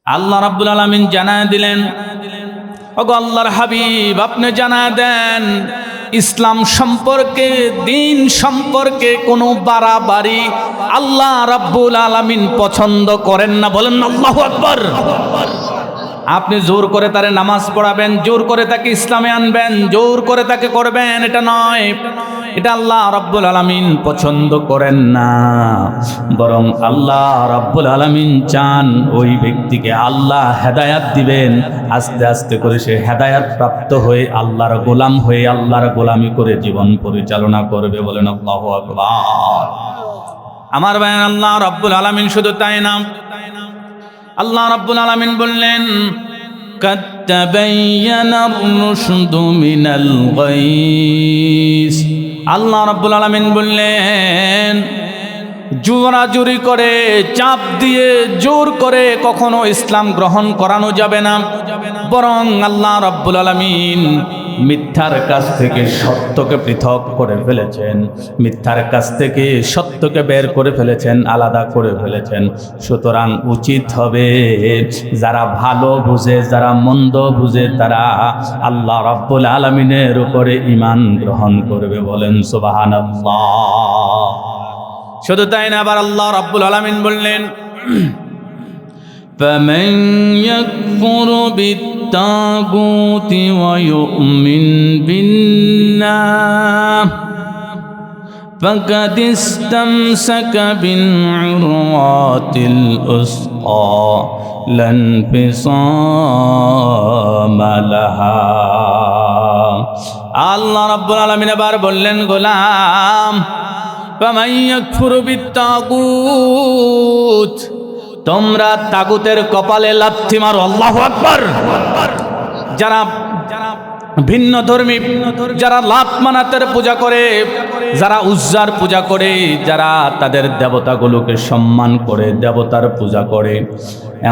আল্লাহ রাব্বুল আলামিন জানায় দিলেন, ওগো আল্লাহর হাবিব আপনি জানায় দেন, ইসলাম সম্পর্কে, দিন সম্পর্কে কোনো বাড়াবাড়ি আল্লাহ রাব্বুল আলামিন পছন্দ করেন না। বলেন আল্লাহু আকবার। আপনি জোর করে তারে নামাজ পড়াবেন, জোর করে তাকে ইসলামে আনবেন, জোর করে তাকে করবেন, এটা নয়, এটা আল্লাহ রাব্বুল আলামিন পছন্দ করেন না। বরং আল্লাহ রাব্বুল আলামিন চান ওই ব্যক্তিকে আল্লাহ হেদায়াত দিবেন, আস্তে আস্তে করে সে হেদায়াত প্রাপ্ত হয়ে আল্লাহর গোলাম হয়ে আল্লাহর গোলামি করে জীবন পরিচালনা করবে। বলেন আল্লাহু আকবার। আমার ভাই, আল্লাহ রাব্বুল আলামিন শুধু তাই না, আল্লাহ রাব্বুল আলামিন বললেন, কাদ তাবায়্যানার রুশদু মিনাল গায়স। আল্লাহ রাব্বুল আলামিন বললেন, জোরাজুরি করে, চাপ দিয়ে, জোর করে কখনো ইসলাম গ্রহণ করানো যাবে না। বরং আল্লাহ রাব্বুল আলামিন মিথ্যার কাছ থেকে সত্যকে পৃথক করে ফেলেছেন, মিথ্যার কাছ থেকে সত্যকে বের করে ফেলেছেন, আলাদা করে ফেলেছেন। সুতরাং উচিত হবে যারা ভালো বুঝে, যারা মন্দ বুঝে, তারা আল্লাহ রাব্বুল আলামিনের উপরে ঈমান গ্রহণ করবে। বলেন সুবহানাল্লাহ। শুধু তাই না, আবার আল্লাহ রাব্বুল আলামিন বললেন, فمن يكفر بالطاغوت ويؤمن بالله فقد استمسك بالعروة الوثقى لا انفصام لها। আল্লাহ রাব্বুল আলামিন আবার বললেন, গোলাম, فمن يكفر بالطاغوت, তোমরা তাগুতের কপালে লাথি মারো। আল্লাহু আকবার। যারা ভিন্ন ধর্মী, যারা লাত মানাতের পূজা করে, যারা উজ্জার পূজা করে, যারা তাদের দেবতাগুলোকে সম্মান করে, দেবতার পূজা করে,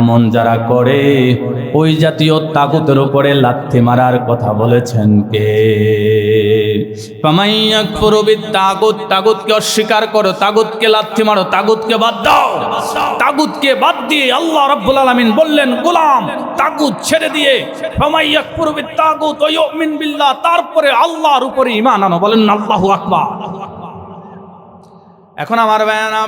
এমন যারা করে, ওই জাতীয় তাগুতের উপরে লাথি মারার কথা বলেছেন কে? ফামাইয়াকফুরু বিত্তাগুত, তাগুতকে অস্বীকার করো, তাগুতকে লাথি মারো, তাগুতকে বাদ দাও। তাগুতকে বাদ দিয়ে আল্লাহ রাব্বুল আলামিন বললেন, গোলাম তাগুত ছেড়ে দিয়ে ফামাইয়াকফুরু বিত্তাগুত ওয়া ইউমিন বিল্লাহ, তারপরে আল্লাহর উপরে ঈমান আনো। বলেন আল্লাহু আকবার। এখন আমার বায়ানা,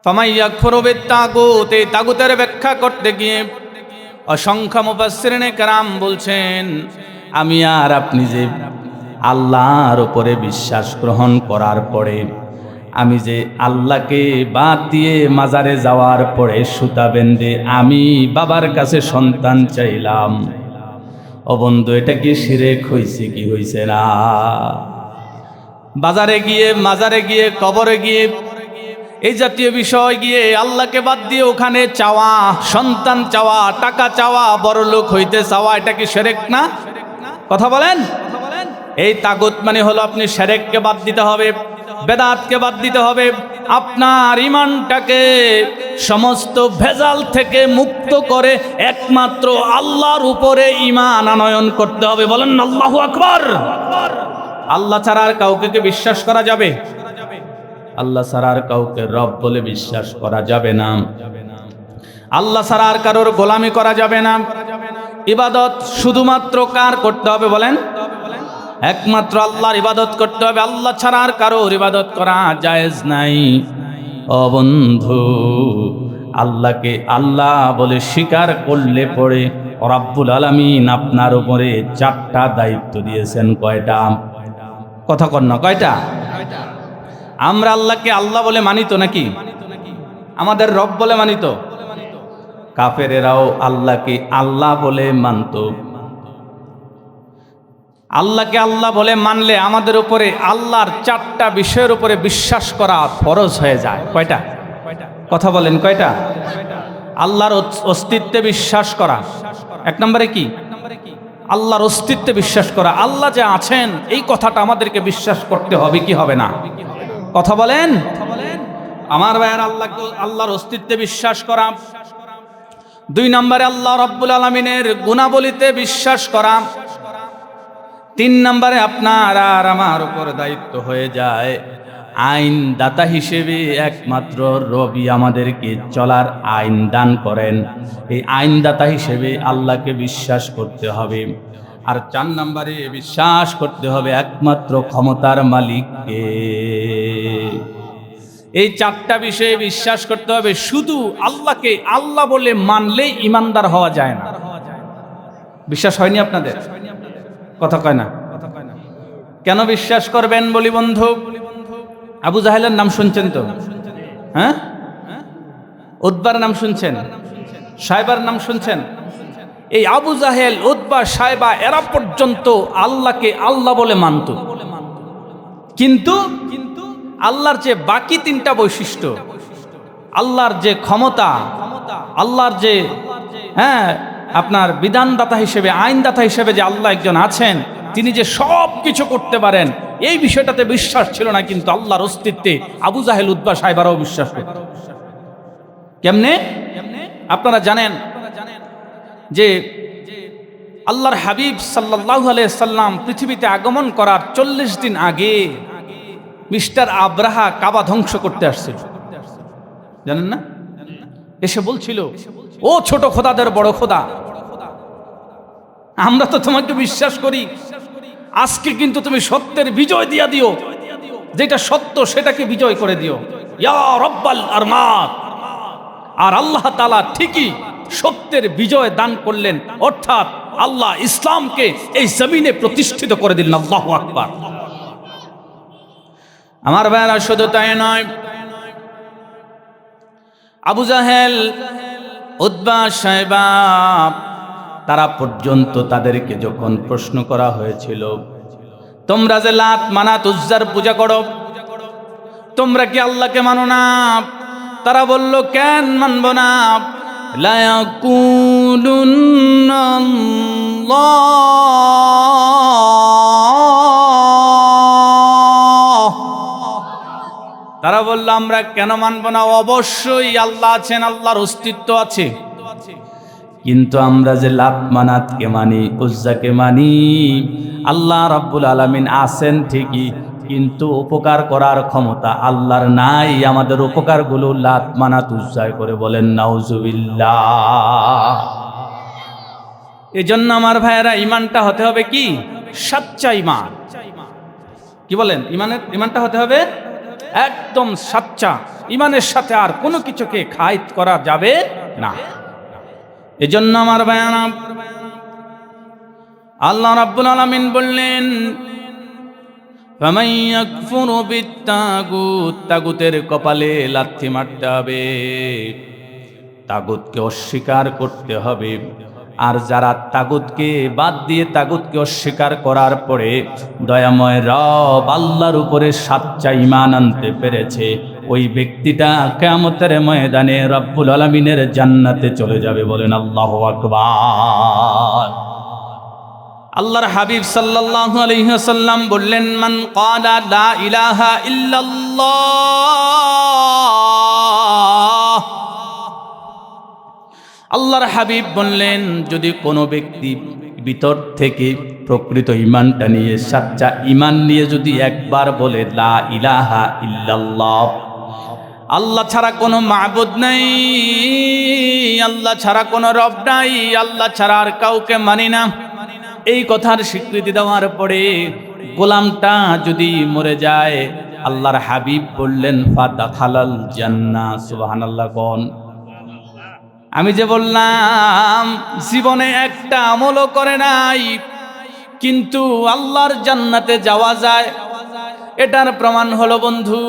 ফামাইয়াকফুরু বিত্তাগুত, এই তাগুতের ব্যাখ্যা করতে গিয়ে অসংখ্য মুফাসসিরিনে কেরাম বলছেন, আমি আর আপনি যে আল্লাহর উপরে বিশ্বাস গ্রহণ করার পরে, আমি যে আল্লাহকে বাদ দিয়ে মাজারে যাওয়ার পরে সুতা বেঁধে আমি বাবার কাছে সন্তান চাইলাম, ও বন্ধু, এটা কি শিরক হইছে কি হইছে না? বাজারে গিয়ে, মাজারে গিয়ে, কবরে গিয়ে, এই জাতীয় বিষয় গিয়ে আল্লাহকে বাদ দিয়ে ওখানে চাওয়া, সন্তান চাওয়া, টাকা চাওয়া, বড় লোক হইতে চাওয়া, এটা কি শিরক না? কথা বলেন। এই তাগুত মানে হলো আপনি শিরককে বাদ দিতে হবে, বেদাতকে বাদ দিতে হবে, আপনার ঈমানটাকে সমস্ত ভেজাল থেকে মুক্ত করে একমাত্র আল্লাহর উপরে ঈমান আনয়ন করতে হবে। বলেন আল্লাহু আকবার। আল্লাহ ছাড়া আর কাউকে কি বিশ্বাস করা যাবে? আল্লাহ ছাড়া আর কাউকে রব বলে বিশ্বাস করা যাবে না। আল্লাহ ছাড়া আর কারোর গোলামি করা যাবে না। ইবাদত শুধুমাত্র কার করতে হবে বলেন? একমাত্র আল্লাহর ইবাদত করতে হবে। আল্লাহ ছাড়া আর কারোর ইবাদত করা জায়েজ নাই। ও বন্ধু, আল্লাহকে আল্লাহ বলে স্বীকার করলে পরে রব্বুল আলামিন আপনার উপরে 4টা দায়িত্ব দিয়েছেন। কয়টা? কথা কন না, কয়টা? আমরা আল্লাহকে আল্লাহ বলে মানি তো নাকি? আমাদের রব বলে মানি তো? কাফেরেরাও আল্লাহকে আল্লাহ বলে মানত। আল্লাহকে আল্লাহ বলে মানলে আমাদের উপরে আল্লাহর 4টা বিষয়ের উপরে বিশ্বাস করা ফরজ হয়ে যায়। কয়টা? কথা বলেন, কয়টা? আল্লাহর অস্তিত্বে বিশ্বাস করা। 1 নম্বরে কি? আল্লাহর অস্তিত্বে বিশ্বাস করা। আল্লাহ যে আছেন এই কথাটা আমাদেরকে বিশ্বাস করতে হবে কি হবে না? কথা বলেন। আমার ভাইয়ের, আল্লাহর অস্তিত্বে বিশ্বাস করা। 2 নম্বরে আল্লাহ রাব্বুল আলামিনের গুণাবলীতে বিশ্বাস করা। 3 নম্বরে আপনার আর আমার উপর দায়িত্ব হয়ে যায় আইনদাতা হিসেবে একমাত্র রবি আমাদেরকে চলার আইন দান করেন। এই আইনদাতা হিসেবে আল্লাহকে বিশ্বাস করতে হবে। আর 4 নম্বরে বিশ্বাস করতে হবে একমাত্র ক্ষমতার মালিককে। এই 4টা বিষয়ে বিশ্বাস করতে হবে। শুধু আল্লাহকে আল্লাহ বলে মানলেই ইমানদার হওয়া যায় না। বিশ্বাস হয়নি আপনাদের? কথা কয় না। কেন বিশ্বাস করবেন বলি বন্ধু? আবু জাহেলের নাম শুনছেন তো? হ্যাঁ, উতবার নাম শুনছেন, সাইবার নাম শুনছেন। এই আবু জাহেল, উতবা, সাইবা এরা পর্যন্ত আল্লাহকে আল্লাহ বলে মানত। কিন্তু আল্লাহর যে বাকি 3টা বৈশিষ্ট্য, আল্লাহর যে ক্ষমতা, আল্লাহর যে আপনার বিধানদাতা হিসেবে, আইনদাতা হিসেবে যে আল্লাহ একজন আছেন, তিনি যে সব কিছু করতে পারেন, এই বিষয়টাতে বিশ্বাস ছিল না। কিন্তু আল্লাহর অস্তিত্বে আবু জাহেল, উতবা, সাইবারাও বিশ্বাস করত। কেমনে? আপনারা জানেন যে আল্লাহর হাবিব সাল্লাল্লাহু আলাইহি সাল্লাম পৃথিবীতে আগমন করার 40 দিন আগে মিস্টার আব্রাহা কাবা ধ্বংস করতে আসছিল। জানেন না? এসে বলছিল, ও ছোট খোদাদের বড় খোদা, আমরা তো তোমাকে বিশ্বাস করি, আজকে কিন্তু তুমি সত্যের বিজয় দিয়া দিও, যেটা সত্য সেটাকে বিজয় করে দিও, ইয়া রব্বাল আরমাত। আর আল্লাহ তাআলা ঠিকই সত্যের বিজয় দান করলেন, অর্থাৎ আল্লাহ ইসলামকে এই জমিনে প্রতিষ্ঠিত করে দিলেন। আল্লাহু আকবার। আমার ভাইরা, শুধু তাই নয়, আবু জাহেল, উতবা, সাইবা তারা পর্যন্ত তাদেরকে যখন প্রশ্ন করা হয়েছিল, তোমরা যে লাত, মানাত, উজ্জার পূজা করো, তোমরা কি আল্লাহকে মানো না? তারা বলল, কেন মানব না? লা ইয়াকুলুন্না আল্লাহ। তারা বলল, আমরা কেন মানব না? অবশ্যই আল্লাহ আছেন, আল্লাহর অস্তিত্ব আছে, কিন্তু আমরা যে লাত, মানাতকে মানি, উজ্জাকে মানি, আল্লাহ রাব্বুল আলামিন আছেন ঠিকই, কিন্তু উপকার করার ক্ষমতা আল্লাহর নাই। আমাদের উপকারগুলো লাত, মানাত, উজ্জায় করে। বলেন নাউজুবিল্লাহ। এজন্য আমার ভাইয়েরা, ইমানটা হতে হবে কি? সচ্চা ইমান। কি বলেন? ইমানটা হতে হবে একদম সচ্চা। ইমানের সাথে আর কোনো কিছুকে খাইত করা যাবে না। এজন্য আমার ভাইয়েরা, আল্লাহ রাব্বুল আলামিন বললেন, ফামান ইয়াকফুরু বিত্তাগুত, তাগুতের কপালে লাথি মারতে হবে, তাগুতকে অস্বীকার করতে হবে। আর যারা তাগুতকে বাদ দিয়ে তাগুতকে অস্বীকার করার পরে দয়াময় রব আল্লাহর উপরে সচ্চা ঈমান আনতে পেরেছে, ওই ব্যক্তিটা কিয়ামতের ময়দানে রব্বুল আলামিনের জান্নাতে চলে যাবে। বলেন আল্লাহু আকবার। আল্লাহর হাবিব সাল্লাল্লাহু আলাইহি ওয়াসাল্লাম বললেন, মান ক্বালা লা ইলাহা ইল্লাল্লাহ। আল্লাহর হাবিব বললেন, যদি কোনো ব্যক্তি ভিতর থেকে প্রকৃত ঈমানটা নিয়ে, সচ্চা ঈমান নিয়ে যদি একবার বলে লা ইলাহা ইল্লাল্লাহ, আল্লাহ ছাড়া কোনো মাবুদ নাই, আল্লাহ ছাড়া কোনো রব নাই, আল্লাহ ছাড়া আর কাউকে মানি না, এই কথার স্বীকৃতি দেওয়ার পরে গোলামটা যদি মরে যায়, আল্লাহর হাবিব বললেন, ফাদাখালাল জান্নাহ। সুবহানাল্লাহ। কোন? আমি যে বললাম জীবনে একটা আমলও করে নাই, কিন্তু আল্লাহর জান্নাতে যাওয়া যায়, এটার প্রমাণ হলো বন্ধু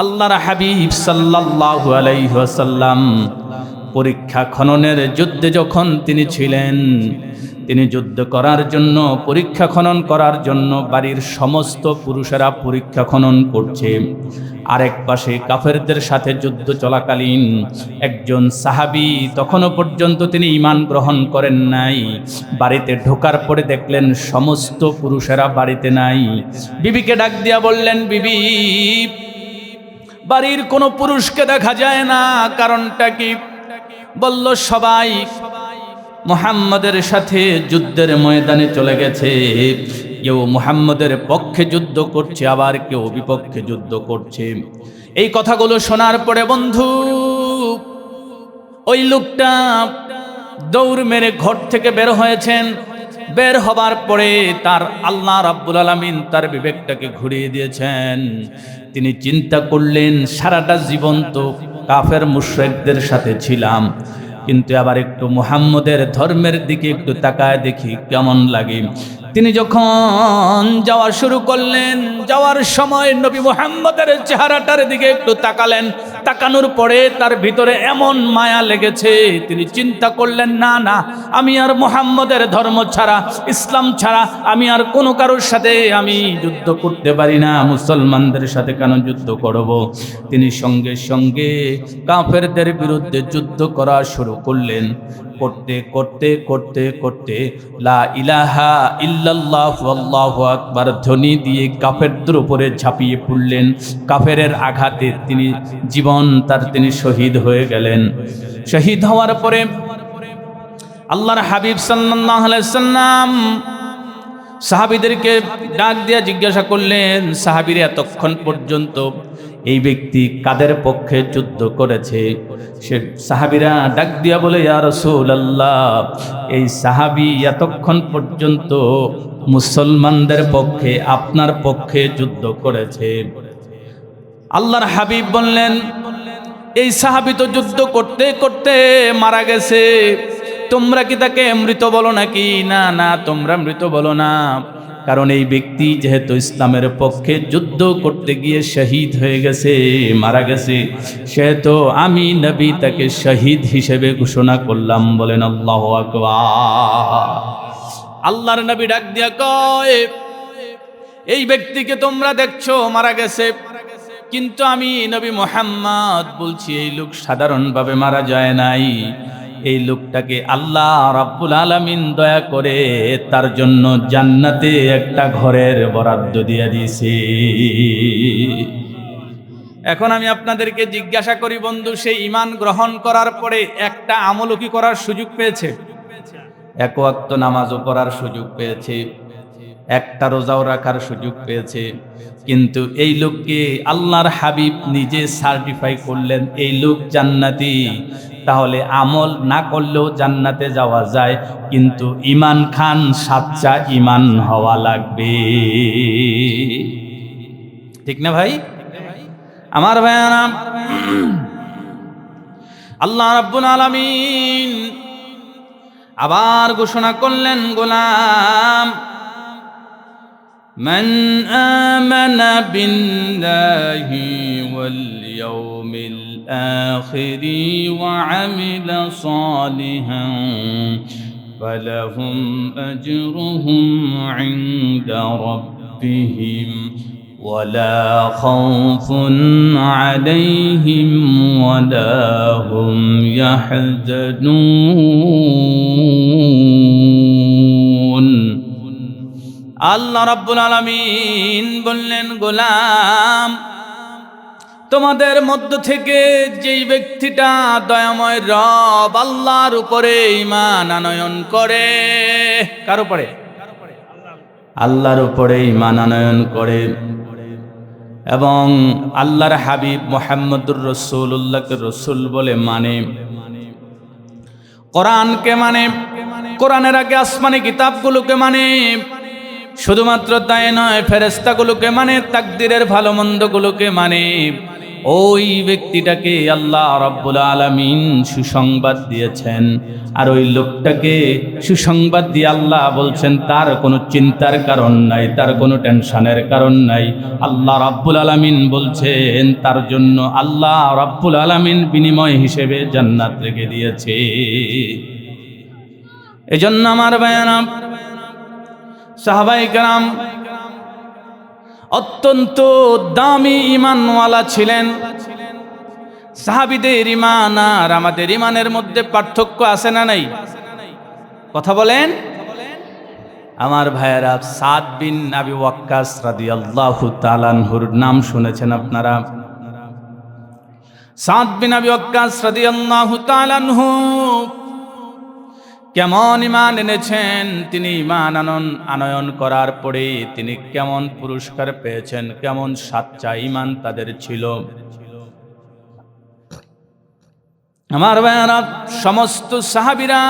আল্লাহর হাবিব সাল্লাল্লাহু আলাইহি ওয়াসাল্লাম পরীক্ষা খননের যুদ্ধে যখন তিনি ছিলেন, তিনি যুদ্ধ করার জন্য, পরীক্ষা খনন করার জন্য বাড়ির সমস্ত পুরুষেরা পরীক্ষা খনন করছে। আরেক পাশে কাফেরদের সাথে যুদ্ধ চলাকালীন একজন সাহাবী, তখনও পর্যন্ত তিনি ঈমান গ্রহণ করেন নাই, বাড়িতে ঢোকার পরে দেখলেন সমস্ত পুরুষেরা বাড়িতে নাই। বিবিকে ডাক দিয়া বললেন, বিবি, বাড়ির কোনো পুরুষকে দেখা যায় না, কারণটা কি? বলল, সবাই মুহাম্মাদের সাথে যুদ্ধের ময়দানে চলে গেছে, কেউ মুহাম্মদের পক্ষে যুদ্ধ করছে, আবার কেউ বিপক্ষে যুদ্ধ করছে। এই কথাগুলো শোনার পরে বন্ধু, ওই লোকটা দৌড় মেরে ঘর থেকে বের হয়েছেন। বের হবার পরে তার আল্লাহ রাব্বুল আলামিন তার বিবেকটাকে ঘুরিয়ে দিয়েছেন। তিনি চিন্তা করলেন, সারাটা জীবন তো কাফের মুশরিকদের সাথে ছিলাম, কিন্তু আবার একটু মুহাম্মদের ধর্মের দিকে একটু তাকায় দেখি কেমন লাগে। তিনি যখন যাওয়া শুরু করলেন, যাওয়ার সময় নবী মুহাম্মদের চেহারাটার দিকে একটু তাকালেন। তাকানোর পরে তার ভিতরে এমন মায়া লেগেছে, তিনি চিন্তা করলেন, না না, আমি আর মুহাম্মদের ধর্ম ছাড়া, ইসলাম ছাড়া আমি আর কোনো কারোর সাথে আমি যুদ্ধ করতে পারি না, মুসলমানদের সাথে কেন যুদ্ধ করব। তিনি সঙ্গে সঙ্গে কাফেরদের বিরুদ্ধে যুদ্ধ করা শুরু করলেন। করতে করতে করতে করতে লা ইলাহা ইল্লাল্লাহু আল্লাহু আকবার ধ্বনি দিয়ে কাফেরদের উপরে ঝাঁপিয়ে পড়লেন। কাফেরের আঘাতে তিনি শহীদ হয়ে গেলেন। শহীদ হওয়ার পরে আল্লাহর হাবিব সাল্লাল্লাহু আলাইহি সাল্লাম সাহাবীদেরকে ডাক দিয়ে জিজ্ঞাসা করলেন, সাহাবীরা এতক্ষণ পর্যন্ত এই ব্যক্তি কাদের পক্ষে যুদ্ধ করেছে? সে সাহাবীরা ডাক দিয়া বলে, ইয়া রাসূলুল্লাহ, এই সাহাবী এতক্ষণ পর্যন্ত মুসলমানদের পক্ষে, আপনার পক্ষে যুদ্ধ করেছে। আল্লাহর হাবিব বললেন, এই সাহাবী তো যুদ্ধ করতে করতে মারা গেছে, তোমরা কি তাকে মৃত বলো নাকি? না না, তোমরা মৃত বলো না, কারণ এই ব্যক্তি যেহেতু ইসলামের পক্ষে যুদ্ধ করতে গিয়ে শহীদ হয়ে গেছে, মারা গেছে, সেহেতু আমি নবী তাকে শহীদ হিসেবে ঘোষণা করলাম। বলেন আল্লাহু আকবার। আল্লাহর নবী ডাক দিয়া কয়, এই ব্যক্তিকে তোমরা দেখছো মারা গেছে, কিন্তু আমি নবী মুহাম্মদ বলছি, এই লোক সাধারণভাবে মারা যায় নাই। এই লোকটাকে আল্লাহ রাব্বুল আলামিন দয়া করে তার জন্য জান্নাতে একটা ঘরের বরাদ্দ দিয়ে দিয়েছে। এখন আমি আপনাদেরকে জিজ্ঞাসা করি বন্ধু, সেই ঈমান গ্রহণ করার পরে একটা আমলও কি করার সুযোগ পেয়েছে? এক ওয়াক্ত নামাজও পড়ার সুযোগ পেয়েছে, একটা রোজাও রাখার সুযোগ পেয়েছে, কিন্তু এই লোককে আল্লাহর হাবিব নিজে সার্টিফাই করলেন এই লোক জান্নাতি। তাহলে আমল না করলেও জান্নাতে যাওয়া যায়, কিন্তু ঈমান খান সাচ্চা ঈমান হওয়া লাগবে। ঠিক না ভাই? আমার ভাইয়ারা, আল্লাহ রাব্বুল আলামিন আবার ঘোষণা করলেন, গোলাম من آمن بالله واليوم الآخر وعمل صالحا فلهم أجرهم عند ربهم ولا خوف عليهم ولا هم يحزنون। আল্লাহ রাব্বুল আলামিন বললেন, গোলাম, তোমাদের মধ্য থেকে যেই ব্যক্তিটা দয়াময় রব আল্লাহর উপরে ঈমান আনয়ন করে, কার উপরে? আল্লাহর উপরে ঈমান আনয়ন করে এবং আল্লাহর হাবিব মুহাম্মদুর রাসূলুল্লাহকে রাসূল বলে মানে, কোরআনকে মানে, কোরআনের আগে আসমানি কিতাবগুলোকে মানে, শুধুমাত্র তাই নয়, ফেরেশতাগুলোকে মানে, তাকদীরের ভালো মন্দগুলোকে মানে, ওই ব্যক্তিটাকে আল্লাহ রাব্বুল আলামিন সুসংবাদ দিয়েছেন। আর ওই লোকটাকে সুসংবাদ দিয়ে আল্লাহ বলছেন তার কোনো চিন্তার কারণ নাই, তার কোনো টেনশনের কারণ নাই। আল্লাহ রাব্বুল আলামিন বলছেন তার জন্য আল্লাহ রাব্বুল আলামিন বিনিময় হিসেবে জান্নাত রেখে দিয়েছে। এজন্য আমার ভাইয়েরা, সাহাবায়ে কেরাম অত্যন্ত দামি ঈমানওয়ালা ছিলেন। সাহাবীদের ঈমান আর আমাদের ঈমানের মধ্যে পার্থক্য আছে না নাই? কথা বলেন আমার ভাইয়েরা। সাদ বিন আবি ওয়াক্কাস রাদিয়াল্লাহু তাআলা আনহুর নাম শুনেছেন আপনারা? সাদ বিন আবি ওয়াক্কাস রাদিয়াল্লাহু তাআলা আনহু কেমন ঈমান এনেছেন, তিনি ঈমান আনয়ন করার পরে তিনি কেমন পুরস্কার পেয়েছেন, কেমন সাচ্চা ঈমান তাদের ছিল। আমার ভাইয়েরা, সমস্ত সাহাবীরা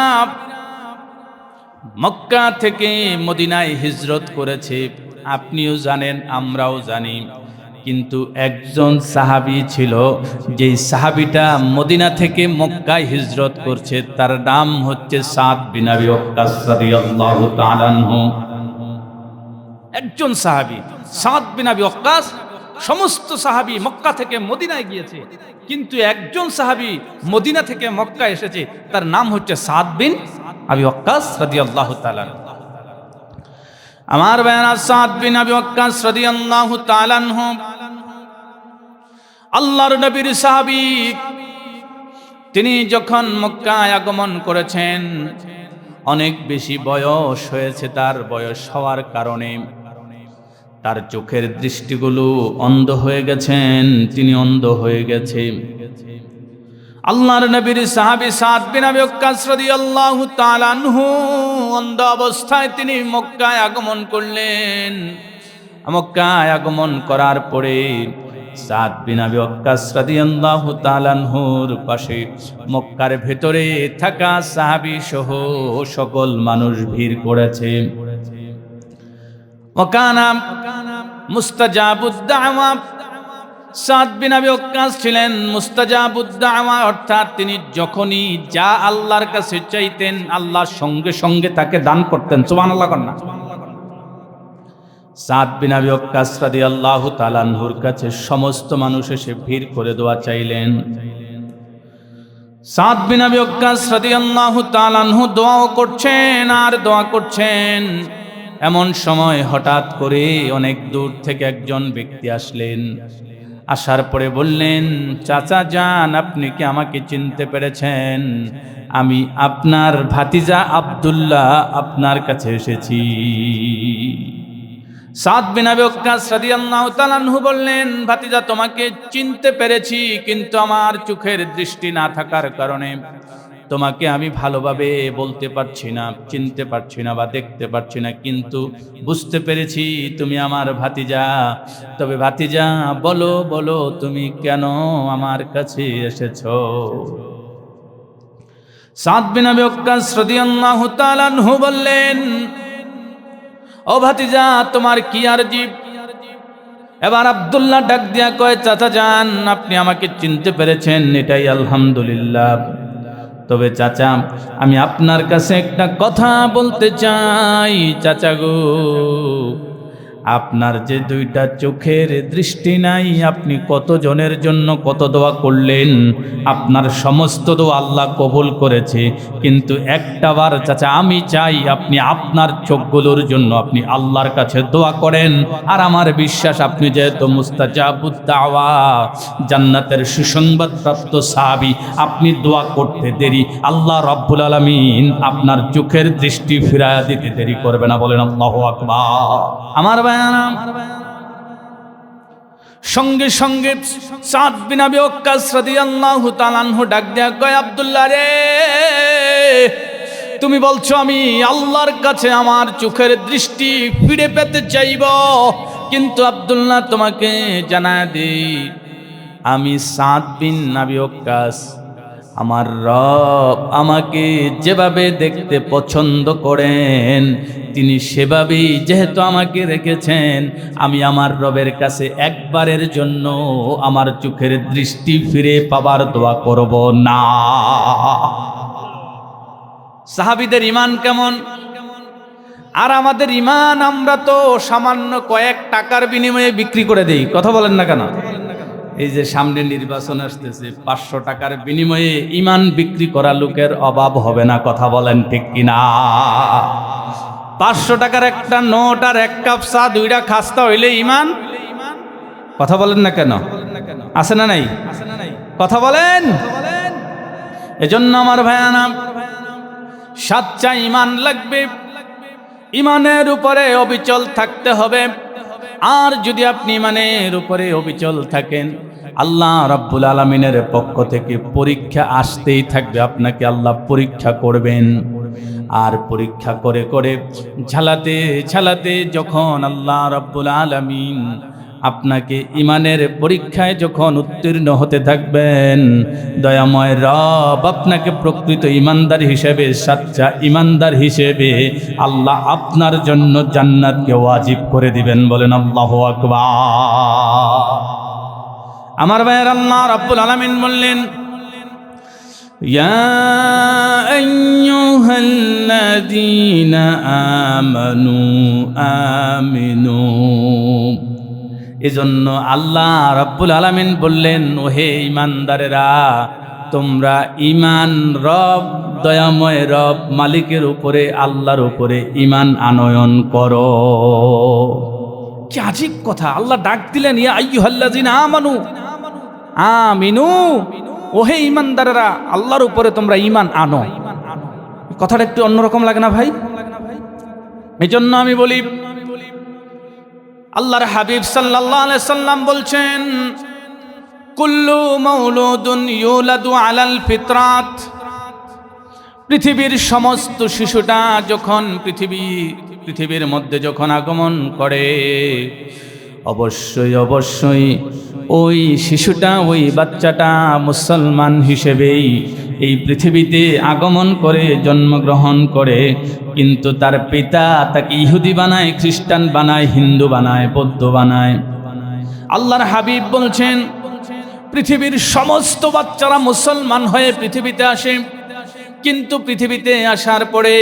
মক্কা থেকে মদিনায় হিজরত করেছে, আপনিও জানেন আমরাও জানি। কিন্তু একজন সাহাবী ছিল, যেই সাহাবীটা মদিনা থেকে মক্কায় হিজরত করছে, তার নাম হচ্ছে সাদ বিন আবি ওয়াক্কাস রাদিয়াল্লাহু তাআলা আনহু। একজন সাহাবী সাদ বিন আবি ওয়াক্কাস। সমস্ত সাহাবী মক্কা থেকে মদিনায় গিয়েছে, কিন্তু একজন সাহাবী মদিনা থেকে মক্কা এসেছে, তার নাম হচ্ছে সাদ বিন আবি ওয়াক্কাস রাদিয়াল্লাহু তাআলা। আমার ভাইরা, সাদ বিন আবি ওয়াক্কাস রাদিয়াল্লাহু তাআলা আনহু আল্লাহর নবীর সাহাবী। তিনি যখন মক্কায় আগমন করেছেন, অনেক বেশি বয়স হয়েছে। তার বয়স হওয়ার কারণে তার চোখের দৃষ্টিগুলো অন্ধ হয়ে গেছেন, তিনি অন্ধ হয়ে গেছে। আল্লাহর নবীর সাহাবী সাদ বিন আবি ওয়াক্কাস রাদিয়াল্লাহু তাআলা আনহু অন্ধ অবস্থায় তিনি মক্কায় আগমন করলেন। মক্কায় আগমন করার পরে সাদ বিন আবি ওয়াক্কাস রাদিয়াল্লাহু তাআলা আনহুর পাশে মক্কার ভেতরে থাকা সাহাবী সহ সকল মানুষ ভিড় করেছে। ওয়াকানা মুস্তাজাবুদ দাওয়া, সাদ বিন আবি ওয়াক্কাস ছিলেন মুস্তাজাবুদ দাওয়া, অর্থাৎ তিনি যখনই যা আল্লাহর কাছে চাইতেন, আল্লাহ সঙ্গে সঙ্গে তাকে দান করতেন। সুবহানাল্লাহ কন্না। সাদ বিন আবি ওয়াক্কাস রাদিয়াল্লাহু তাআলা আনহুর কাছে সমস্ত মানুষ এসে ভিড় করে দোয়া চাইলেন। সাদ বিন আবি ওয়াক্কাস রাদিয়াল্লাহু তাআলা আনহু দোয়াও করছেন আর দোয়া করছেন। এমন সময় হঠাৎ করে অনেক দূর থেকে একজন ব্যক্তি আসলেন। আসার পরে বললেন, চাচা যান, আপনি কি আমাকে চিনতে পেরেছেন? আমি আপনার ভাতিজা আব্দুল্লাহ আপনার কাছে এসেছি। সাদ বিন আবি ওয়াক্কাস রাদিয়াল্লাহু তাআলা আনহু বললেন, ভাতিজা তোমাকে চিনতে পেরেছি, কিন্তু আমার চোখের দৃষ্টি না থাকার কারণে তোমাকে আমি ভালোভাবে বলতে পারছি না, চিনতে পারছি না বা দেখতে পারছি না, কিন্তু বুঝতে পেরেছি তুমি আমার ভাতিজা। তবে ভাতিজা, বলো বলো তুমি কেন আমার কাছে এসেছো? সাদ বিন আবি ওয়াক্কাস রাদিয়াল্লাহু তাআলা আনহু বললেন, ও ভাতিজা, তোমার কি আরজি? এবার আব্দুল্লাহ ডাক দিয়া কয়, চাচা যান, আপনি আমাকে চিনতে পেরেছেন, এটাই আলহামদুলিল্লাহ। তবে চাচা, আমি আপনার কাছে একটা কথা বলতে চাই। চাচা গো, আপনার যে দুইটা চোখের দৃষ্টি নাই, আপনি কত জনের জন্য কত দোয়া করলেন, আপনার সমস্ত দোয়া আল্লাহ কবুল করেছে, কিন্তু একটা বার চাচা আমি চাই আপনি আপনার চোখগুলোর জন্য আপনি আল্লাহর কাছে দোয়া করেন। আর আমার বিশ্বাস আপনি যেহেতু মুস্তাজাবুদ দাওয়া, জান্নাতের সুসংবাদ প্রাপ্ত সাহাবী, আপনি দোয়া করতে দেরি আল্লাহ রাব্বুল আলামিন আপনার চোখের দৃষ্টি ফিরায়া দিতে দেরি করবে না। বলেন আল্লাহু আকবার। আমার সঙ্গে সঙ্গে সাদ বিন আবি ওয়াক্কাস রাদিয়াল্লাহু তাআলা আনহু ডাক দেয়া কয়, আব্দুল্লাহ রে, তুমি বলছো আমি আল্লাহর কাছে আমার চোখের দৃষ্টি ফিরে পেতে চাইব, কিন্তু আব্দুল্লাহ তোমাকে জানায় দেই, আমি সাদ বিন আবি ওয়াক্কাস, আমার রব আমাকে যেভাবে দেখতে পছন্দ করেন তিনি সেভাবেই যেহেতু আমাকে রেখেছেন, আমি আমার রবের কাছে একবারের জন্য আমার চোখের দৃষ্টি ফিরে পাবার দোয়া করব না। সাহাবীদের ঈমান কেমন, আর আমাদের ঈমান আমরা তো সামান্য কয়েক টাকার বিনিময়ে বিক্রি করে দেই। কথা বলেন না কেন? এই যে সামনে নির্বাচন আসতেছে, 500 টাকার বিনিময়ে ঈমান বিক্রি করা লোকের অভাব হবে না। কথা বলেন ঠিক কিনা? 500 টাকার একটা নোট আর এক কাপ চা, দুইটা খাস্তা হইলে ঈমান। কথা বলেন না কেন? আছে না নাই? কথা বলেন। এজন্য আমার ভাইয়ানা, সাচ্চা ঈমান লাগবে, ঈমানের উপরে অবিচল থাকতে হবে। আর যদি আপনি ঈমানের উপরে অবিচল থাকেন, আল্লাহ রাব্বুল আলামিনের পক্ষ থেকে পরীক্ষা আসতেই থাকবে, আপনাকে আল্লাহ পরীক্ষা করবেন। আর পরীক্ষা করে করে ঝালাতে ঝালাতে যখন আল্লাহ রাব্বুল আলামিন আপনাকে ইমানের পরীক্ষায় যখন উত্তীর্ণ হতে থাকবেন, দয়াময় রব আপনাকে প্রকৃত ইমানদার হিসেবে, সাচ্চা ইমানদার হিসেবে আল্লাহ আপনার জন্য জান্নাতকে ওয়াজিব করে দিবেন। বলেন আল্লাহু আকবার। আমার ভাইয়ের, আল্লাহ রাব্বুল আলামিন বললেন, ইয়া আইয়ুহাল্লাযীনা আমানু আমিনু। এজন্য আল্লাহ রাব্বুল আলামিন বললেন, ওহে ইমানদারেরা, তোমরা ইমান রব, দয়াময় রব মালিকের উপরে, আল্লাহর উপরে ইমান আনয়ন করো। কি আজীব কথা! আল্লাহ ডাক দিলেন, ইয়া আইয়ুহাল্লাযীনা আমানু আমিনু, ওহে ইমানদারেরা, আল্লাহর উপরে তোমরা ইমান আনো। কথাটা একটু অন্যরকম লাগে না ভাই? এই জন্য আমি বলি, আল্লাহর হাবিব সাল্লাল্লাহু আলাইহি সাল্লাম বলছেন, কুল্লু মাউলুদুন ইউলাদু আলাল ফিতরাত। পৃথিবীর সমস্ত শিশুটা যখন পৃথিবীর মধ্যে যখন আগমন করে, অবশ্যই অবশ্যই ওই শিশুটা, ওই বাচ্চাটা মুসলমান হিসেবেই এই পৃথিবীতে আগমন করে, জন্মগ্রহণ করে। কিন্তু তার পিতা তাকে ইহুদি বানায়, খ্রিস্টান বানায়, হিন্দু বানায়, বৌদ্ধ বানায়। আল্লাহর হাবিব বলছেন, পৃথিবীর সমস্ত বাচ্চারা মুসলমান হয়ে পৃথিবীতে আসে, কিন্তু পৃথিবীতে আসার পরে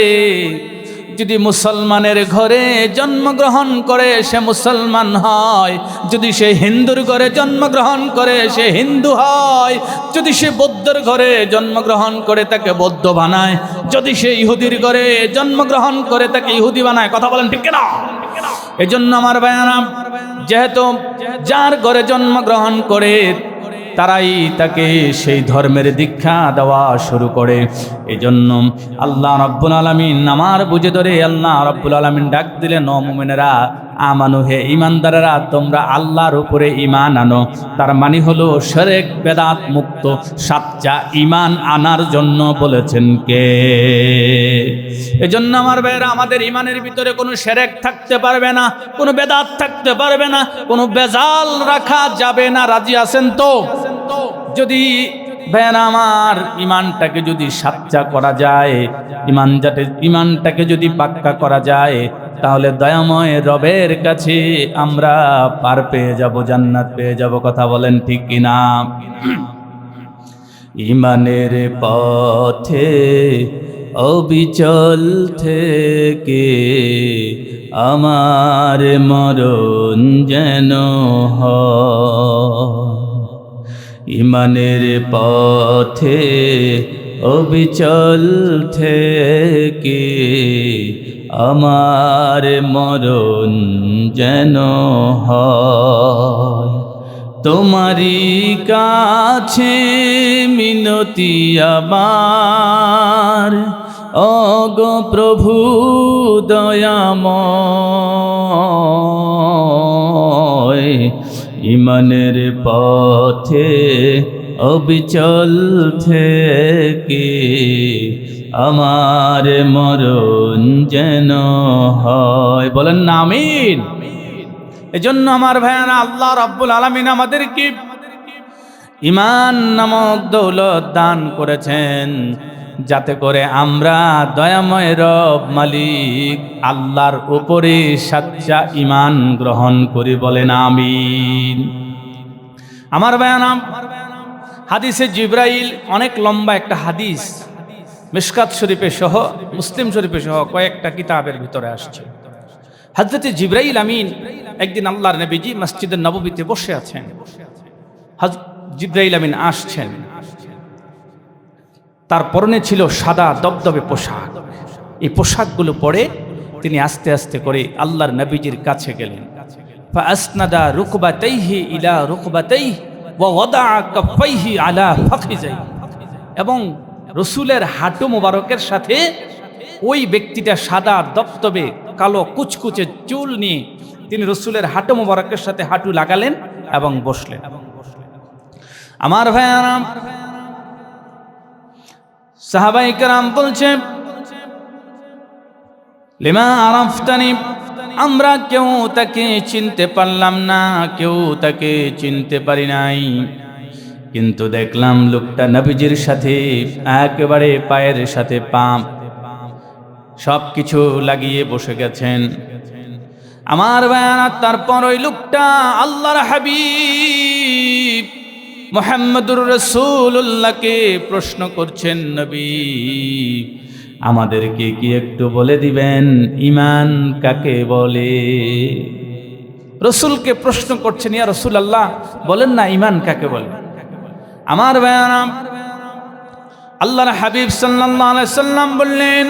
যদি মুসলমানের ঘরে জন্মগ্রহণ করে সে মুসলমান হয়, যদি সে হিন্দুর ঘরে জন্মগ্রহণ করে সে হিন্দু হয়, যদি সে বৌদ্ধর ঘরে জন্মগ্রহণ করে তাকে বৌদ্ধ বানায়, যদি সে ইহুদির ঘরে জন্মগ্রহণ করে তাকে ইহুদি বানায়। কথা বলেন ঠিক কিনা? এই জন্য আমার ভাইয়ারা, যেহেতু যার ঘরে জন্মগ্রহণ করে তারাই তাকে সেই ধর্মের দীক্ষা দেওয়া শুরু করে। এই জন্য আল্লাহ রাব্বুল আলামিন আমার বুঝে ধরে আল্লাহ রাব্বুল আলামিন ডাক দিলেন, ও মুমিনেরা, আমানু, হে ঈমানদারেরা, তোমরা আল্লাহর উপরে ঈমান আনো। তার মানে হলো শিরক বেদাত মুক্ত সাচ্চা ঈমান আনার জন্য বলেছেন কে? এজন্য আমার ভাইরা, আমাদের ঈমানের ভিতরে কোনো শিরক থাকতে পারবে না, কোনো বেদাত থাকতে পারবে না, কোনো বেজাল রাখা যাবে না। রাজি আছেন তো? যদি ভাইরা আমার ঈমানটাকে যদি সাচ্চা করা যায়, ঈমানটাকে যদি পাক্কা করা যায়, তাহলে দয়াময় রবের কাছে আমরা পার পেয়ে যাব, জান্নাত পেয়ে যাব। কথা বলেন ঠিক কিনা? ঈমানের পথে অবিচল থেকে আমার মরণ যেন হয়। ঈমানের পথে অবিচল থেকে আমার মরণ যেন হয়। তোমারি কাছে মিনতি আমার, ওগো প্রভু দয়াময়। ঈমানের পথে অবিচল থেকে আমার মরণ যেন হয়। বলেন না আমিন। এজন্য আমার ভাইয়ারা, আল্লাহ রাব্বুল আলামিন আমাদেরকে ঈমান নামক দৌলত দান করেছেন, যাতে করে আমরা দয়াময় রব মালিক আল্লাহর উপরে সাচ্চা ঈমান গ্রহণ করি। বলেন আমিন। আমার ভাইয়ারা, হাদিসে জিবরাইল, অনেক লম্বা একটা হাদিস, মিশকাত শরীফে সহ, মুসলিম শরীফে সহ কয়েকটা কিতাবের ভিতরে আসছে। হযরত জিবরাইল আমিন একদিন আল্লাহর নবীজি মসজিদের নববীতে বসে আছেন। জিবরাইল আমিন আসছেন, তার পরনে ছিল সাদা দবদবে পোশাক। এই পোশাকগুলো পরে তিনি আস্তে আস্তে করে আল্লাহর নবীজির কাছে গেলেন। ফাসনাদা রুকবাতাইহি ইলা রুকবাতাইহি ওয়া ওয়াদা কাফাইহি আলা ফাখিজাইহি, এবং রসুলের হাঁটু মোবারকের সাথে ওই ব্যক্তিটা সাদা দবদবে কালো কুচকুচে চুল নিয়ে তিনি রসুলের হাঁটু মোবারকের সাথে হাঁটু লাগালেন এবং বসলেন। আমার ভাইয়ারা, সাহাবায়ে কেরাম বলছে, লিমা আরাফতানি, আমরা কেউ তাকে চিনতে পারলাম না, কেউ তাকে চিনতে পারি নাই। কিন্তু দেখলাম লোকটা নবীজির সাথে একেবারে পায়ের সাথে পা সব কিছু লাগিয়ে বসে গেছেন। আমার বায়ান, তারপর ওই লোকটা আল্লাহর হাবিব মুহাম্মদুর রাসূলুল্লাহকে প্রশ্ন করছেন, নবী আমাদেরকে কি একটু বলে দিবেন ঈমান কাকে বলে? রাসূলকে প্রশ্ন করছেন, ইয়া রাসূলুল্লাহ বলেন না ঈমান কাকে বলে? আমার বায়ান, আল্লাহর হাবিব সাল্লাল্লাহু আলাইহি সাল্লাম বললেন,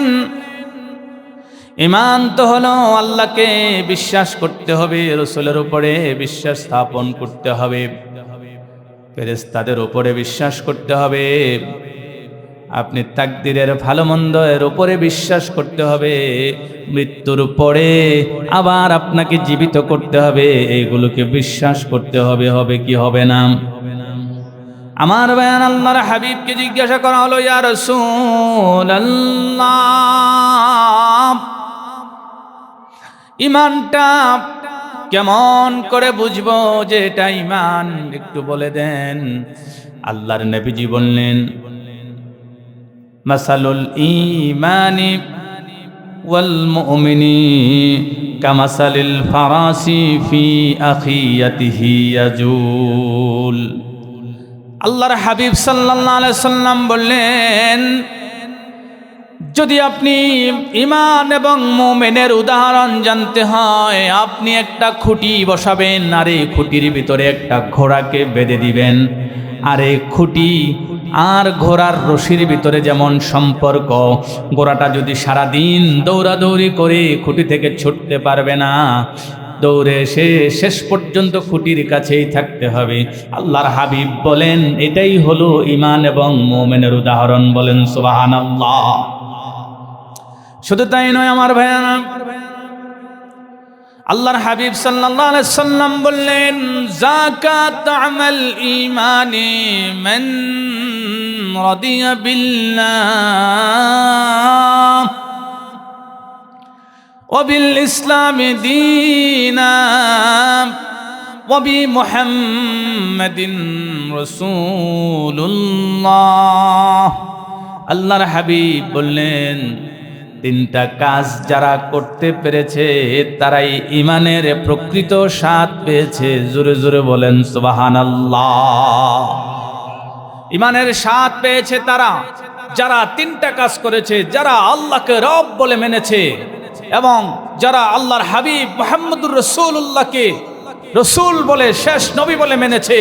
ঈমান তো হলো আল্লাহকে বিশ্বাস করতে হবে, রাসূলের উপরে বিশ্বাস স্থাপন করতে হবে, ফেরেশতাদের উপরে বিশ্বাস করতে হবে, আপনি তাকদীরের ভালো মন্দ এর উপরে বিশ্বাস করতে হবে, মৃত্যুর পরে আবার আপনাকে জীবিত করতে হবে, এইগুলোকে বিশ্বাস করতে হবে। হবে কি হবে না? আমার বায়ান, আল্লাহর হাবিবকে জিজ্ঞাসা করা হলো, ইয়া রাসূলুল্লাহ ঈমানটা কেমন করে বুঝবো যে এটা ঈমান, একটু বলে দেন। আল্লাহর নবীজি বললেন, মাসালুল ঈমানি ওয়াল মুমিনি কামাসালিল ফারাসি ফি আখিয়াতিহি ইয়াজুল। আল্লাহর হাবিব সাল্লাল্লাহু আলাইহি সাল্লাম বললেন, যদি আপনি ঈমান এবং মুমিনের উদাহরণ জানতে হয়, আপনি একটা খুঁটি বসাবেন, আর এই খুঁটির ভিতরে একটা ঘোড়াকে বেঁধে দিবেন। আর এই খুঁটি আর ঘোড়ার রশির ভিতরে যেমন সম্পর্ক, ঘোড়াটা যদি সারাদিন দৌড়াদৌড়ি করে খুঁটি থেকে ছুটতে পারবে না, দৌড়ে এসে শেষ পর্যন্ত খুঁটির কাছেই থাকতে হবে। আল্লাহর হাবিব বলেন, এটাই হলো ঈমান এবং মুমিনের উদাহরণ। বলেন সুবহানাল্লাহ। শুধু তাই নয় আমার ভাইয়ারা, আল্লাহর হাবিব সাল্লাল্লাহু আলাইহি সাল্লাম বললেন, যাকাত আমাল ঈমানি মান রাদিয়া বিল্লাহ ওয়া বিল ইসলামি দীনা ওয়া বি মুহাম্মাদিন রাসূলুল্লাহ। আল্লাহর হাবিব বললেন, তিনটা কাজ যারা করতে পেরেছে তারাই ঈমানের প্রকৃত স্বাদ পেয়েছে। জোরে জোরে বলেন সুবহানাল্লাহ। ঈমানের স্বাদ পেয়েছে তারা যারা তিনটা কাজ করেছে, যারা আল্লাহকে রব বলে মেনেছে এবং যারা আল্লাহর হাবিব মুহাম্মদুর রাসূলুল্লাহকে রসূল বলে শেষ নবী বলে মেনেছে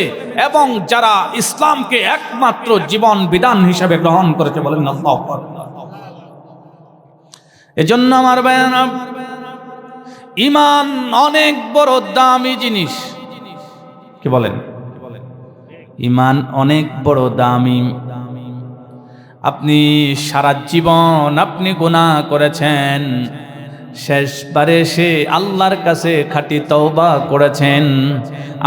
এবং যারা ইসলামকে একমাত্র জীবন বিধান হিসেবে গ্রহণ করেছে। বলেন আল্লাহু আকবার। এজন্য আমার বায়ান, ঈমান অনেক বড় দামি জিনিস। কি বলেন? ঈমান অনেক বড় দামি। আপনি সারা জীবন আপনি গুনাহ করেছেন, শেষবারে সে আল্লাহর কাছে খাঁটি তওবা করেছেন,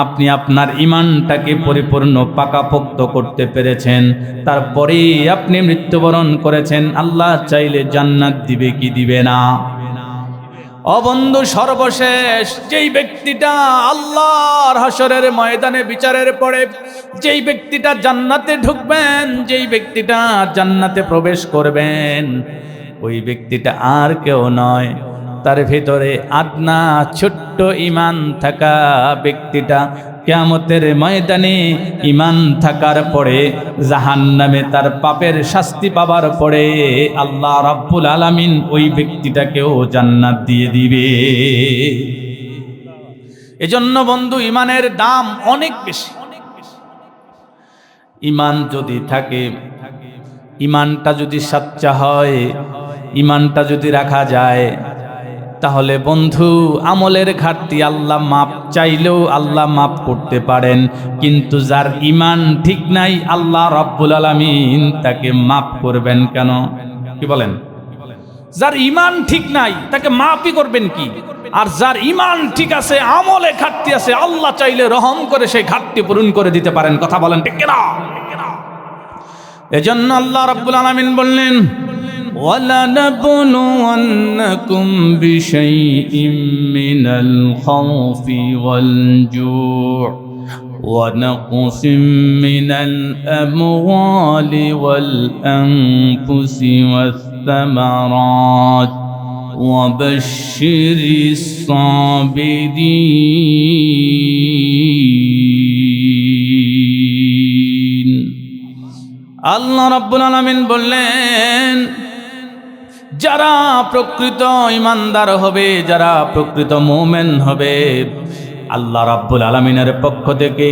আপনি আপনার ঈমানটাকে পরিপূর্ণ পাকাপোক্ত করতে পেরেছেন, তারপরেই আপনি মৃত্যুবরণ করেছেন। আল্লাহ চাইলে জান্নাত দিবে কি দিবে না? ও বন্ধু, সর্বশেষ যেই ব্যক্তিটা আল্লাহর হাসরের ময়দানে বিচারের পরে যেই ব্যক্তিটা জান্নাতে ঢুকবেন, যেই ব্যক্তিটা জান্নাতে প্রবেশ করবেন, ওই ব্যক্তিটা আর কেউ নয়, তার ভিতরে আদনা ছোট্ট ঈমান থাকা ব্যক্তিটা কিয়ামতের ময়দানে ঈমান থাকার পরে জাহান্নামে তার পাপের শাস্তি পাবার পরে আল্লাহ রাব্বুল আলামিন ওই ব্যক্তিটাকেও জান্নাত দিয়ে দিবে। এজন্য বন্ধু, ঈমানের দাম অনেক বেশি। ঈমান যদি থাকে, ঈমানটা যদি সাচ্চা হয়, ঈমানটা যদি রাখা যায়, তাহলে বন্ধু আমলের ঘাটতি আল্লাহ মাপ চাইলেও আল্লাহ মাপ করতে পারেন। কিন্তু যার ঈমান ঠিক নাই, আল্লাহ রাব্বুল আলামিন তাকে মাপ করবেন কেন? কি বলেন? যার ঈমান ঠিক নাই তাকে মাপই করবেন কি? আর যার ঈমান ঠিক আছে, আমলে ঘাটতি আছে, আল্লাহ চাইলে রহম করে সেই ঘাটতি পূরণ করে দিতে পারেন। কথা বলেন ঠিক কিনা? এজন্য আল্লাহ রাব্বুল আলামিন বললেন, وَلَنَبْلُوَنَّكُمْ بِشَيْءٍ مِّنَ الْخَوْفِ وَالْجُوعِ وَنَقْصٍ مِّنَ الْأَمْوَالِ وَالْأَنفُسِ وَالثَّمَرَاتِ وَبَشِّرِ الصَّابِرِينَ আল্লাহ রাব্বুল আলামিন বললেন, যারা প্রকৃত ঈমানদার হবে, যারা প্রকৃত মুমিন হবে, আল্লাহ রাব্বুল আলামিনের পক্ষ থেকে,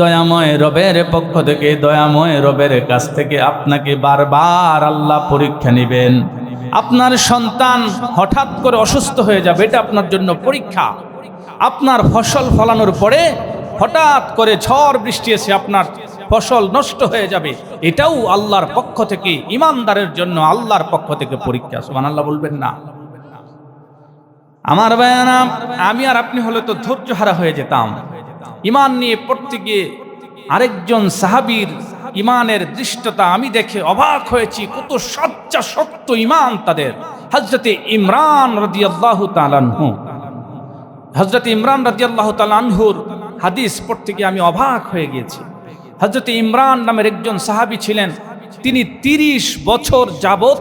দয়াময় রবের পক্ষ থেকে, দয়াময় রবের কাছ থেকে আপনাকে বারবার আল্লাহ পরীক্ষা নেবেন। আপনার সন্তান হঠাৎ করে অসুস্থ হয়ে যাবে, এটা আপনার জন্য পরীক্ষা। আপনার ফসল ফলানোর পরে হঠাৎ করে ঝড় বৃষ্টি এসে আপনার ফসল নষ্ট হয়ে যাবে, এটাও আল্লাহর পক্ষ থেকে, ঈমানদারের জন্য আল্লাহর পক্ষ থেকে পরীক্ষা। সুবহানাল্লাহ বলবেন না? আমার ভাইয়ারা, আমি আর আপনি হলে তো ধৈর্যহারা হয়ে যেতাম। ঈমান নিয়ে পড়তে গিয়ে আরেকজন সাহাবীর ঈমানের দৃষ্টতা আমি দেখে অবাক হয়েছি, কত সচ্চা শক্ত ঈমান তাদের। হযরতে ইমরান রাদিয়াল্লাহু তাআলা আনহু, হযরতে ইমরান রাদিয়াল্লাহু তাআলা আনহুর হাদিস পড়তে গিয়ে আমি অবাক হয়ে গিয়েছি। হযরতে ইমরান নামের একজন সাহাবী ছিলেন, তিনি 30 বছর যাবত